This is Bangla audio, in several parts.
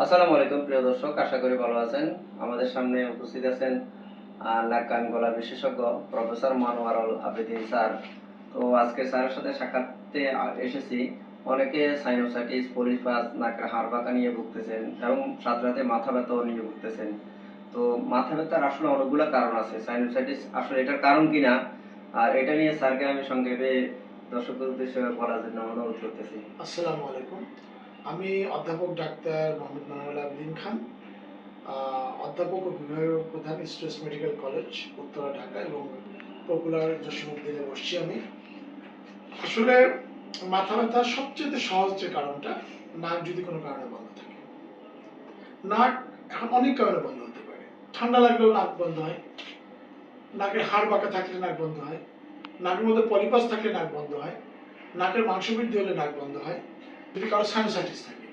আসসালামু আলাইকুম প্রিয় দর্শক, আশা করি ভালো আছেন। আমাদের সামনে উপস্থিত আছেন নাক কান গলা বিশেষজ্ঞ প্রফেসর মনোয়ারুল আবেদিন স্যার। তো আজকে স্যারের সাথে সাক্ষাৎতে এসেছি। অনেকে সাইনোসাইটিস, পলিপাস, নাকের হাড় বাঁকা নিয়ে ভুগতেছেন এবং সাথে সাথে মাথা ব্যথাও নিয়ে ভুগতেছেন। তো মাথা ব্যথার আসলে অনেকগুলো কারণ আছে। সাইনোসাইটিস আসলে এটার কারণ কিনা আর এটা নিয়ে স্যারকে আমি সংক্ষেপে দর্শকদের উদ্দেশ্যে বলার জন্য অনুরোধ করতেছি। আসসালামু আলাইকুম। আমি অধ্যাপক ডাক্তার মোহাম্মদ মনোয়ারুল আবেদিন খান, অধ্যাপক ও বিভাগীয় প্রধান stress medical college, Uttara, Dhaka এবং পপুলার জসীমউদ্দিনে বসছি আমি। আসলে মাথা ব্যথার সবচেয়ে সহজ যে কারণটা, নাক যদি কোনো কারণে বন্ধ থাকে। নাক এখন অনেক কারণে বন্ধ হতে পারে। ঠান্ডা লাগলেও নাক বন্ধ হয়, নাকের হাড় বাঁকা থাকলে নাক বন্ধ হয়, নাকের মধ্যে পলিপাস থাকলে নাক বন্ধ হয়, নাকের মাংসবৃদ্ধি হলে নাক বন্ধ হয়, যদি কারো সাইনোসাইটিস থাকে।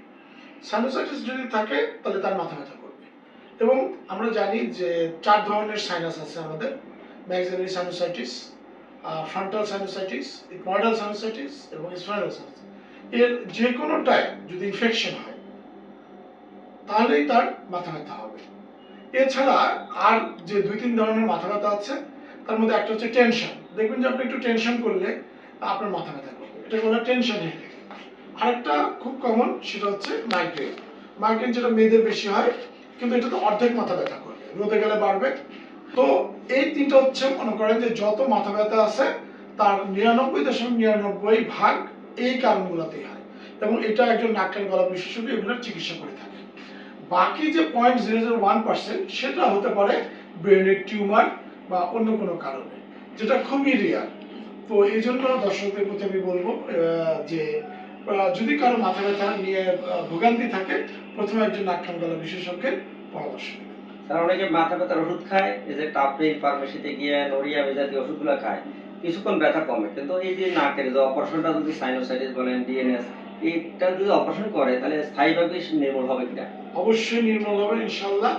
সাইনোসাইটিস যদি থাকে তাহলে তার মাথা ব্যথা করবে। এবং আমরা জানি যে 4 ধরনের সাইনাস আছে আমাদের: maxillary sinusitis, frontal sinusitis, ethmoidal sinusitis এবং স্পাইনাল সাইনোসাইটিস। এর যে কোনোটায় যদি ইনফেকশন হয় তাহলেই তার মাথা ব্যথা হবে। এছাড়া আর যে 2-3 ধরনের মাথা ব্যথা আছে, তার মধ্যে একটা হচ্ছে টেনশন। দেখবেন যে আপনি একটু টেনশন করলে আপনার মাথা ব্যথা করবে, এটা বলা টেনশন হেডেক। আরেকটা খুব কমন, সেটা হচ্ছে মাইগ্রেন। মাইগ্রেন যেটা মেয়েদের বেশি হয়, কিন্তু এটা তো অর্ধেক মাথা ব্যথা করবে, রোদে গেলে বাড়বে। তো এই তিনটা হচ্ছে, মনে করেন যে যত মাথা ব্যথা আছে তার 99.99% এই কারণগুলোতেই হয়, এবং এটা একজন নাক কান গলা বিশেষজ্ঞ এগুলোর চিকিৎসা করে থাকে। বাকি যে 0.001% সেটা হতে পারে ব্রেনের টিউমার বা অন্য কোনো কারণে, যেটা খুবই রেয়ার। তো এই জন্য দর্শকদের প্রতি আমি বলবো যে যদি কারো মাথা ব্যথা নিয়ে ভোগান্তি থাকে, প্রথমে একজন নাক কান গলা বিশেষজ্ঞের পরামর্শ নেবেন। স্যার, অনেকে মাথা ব্যথার ওষুধ খায়, এই যে টাপরিন ফার্মেসিতে গিয়ে নড়িয়া জাতীয় ওষুধগুলো খায়, কিছুক্ষণ ব্যথা কমে, কিন্তু এই যে নাকের যে অপারেশনটা যদি সাইনোসাইটিস বলেন, ডিএনএস, এটা যদি অপারেশন করে তাহলে স্থায়ীভাবে নির্মূল হবে কিনা? অবশ্যই নির্মূল হবে ইনশাল্লাহ।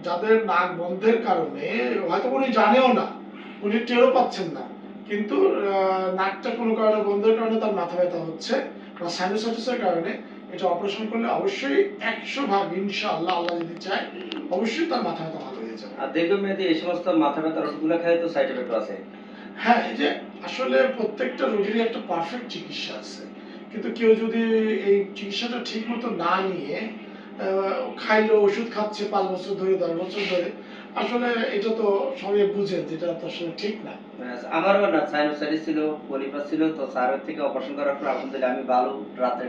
যাদের নাক বন্ধের কারণে, হয়তো উনি জানেও না, উনি টেরও পাচ্ছেন না, কিন্তু নাকটা কোনো কারণে বন্ধের কারণে তার মাথা ব্যথা হচ্ছে বা সাইনোসাইটিসের কারণে, এটা অপারেশন করলে অবশ্যই 100% ইনশাআল্লাহ, আল্লাহ যদি চায়, অবশ্যই তার মাথা ব্যথা ভালো হয়ে যাবে। আর দীর্ঘমেয়াদী এই সমস্ত মাথা ব্যথার ওষুধগুলো খায় তো সাইড এফেক্ট আছে। হ্যাঁ, এই যে আসলে প্রত্যেকটা রোগীরই একটা পারফেক্ট চিকিৎসা আছে, কিন্তু কেউ যদি এই চিকিৎসাটা ঠিক মতো না নিয়ে খাইলো, ওষুধ খাচ্ছে 5 বছর ধরে, 10 বছর ধরে, আসলে এটা তো সবাই বুঝেন যেটা তো আসলে ঠিক না। আমারও না সাইনোসাইটিস ছিল, পলিপাস ছিল, তো স্যারের থেকে অপারেশন করার পর আলহামদুলিল্লাহ আমি ভালো। রাতে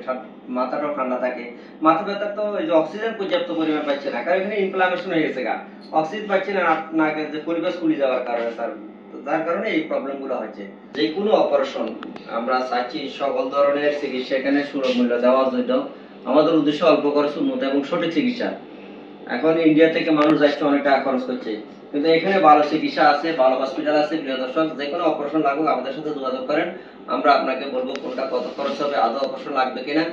মাথাটাও ঠান্ডা থাকে। মাথা ব্যথা তো এই যে অক্সিজেন পর্যাপ্ত পরিমাণ পাচ্ছে না, কারণ এখানে ইনফ্লামেশন হয়ে গেছে গা। অক্সিজেন পাচ্ছে না নাকের যে পরিবেশ ফুলে যাওয়ার কারণে স্যার, যার কারণে এই প্রবলেম গুলো হচ্ছে। যে কোনো অপারেশন আমরা চাইছি সকল ধরনের চিকিৎসা এখানে সুলভ মূল্য দেওয়ার জন্য। আমাদের উদ্দেশ্য অল্প খরচে উন্নত এবং সঠিক চিকিৎসা। এখন ইন্ডিয়া থেকে মানুষ যাচ্ছে, অনেক টাকা খরচ করছে, কিন্তু এখানে ভালো চিকিৎসা আছে, ভালো হসপিটাল আছে। প্রিয় দর্শক, যে কোনো অপারেশন লাগুক আমাদের সাথে যোগাযোগ করেন, আমরা আপনাকে বলবো কোনটা কত খরচ হবে, আদৌ অপারেশন লাগবে কিনা।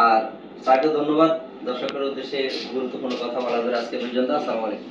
আর স্যারকে ধন্যবাদ দর্শকের উদ্দেশ্যে গুরুত্বপূর্ণ কথা বলার জন্য। আজকে পর্যন্ত, আসসালামু আলাইকুম।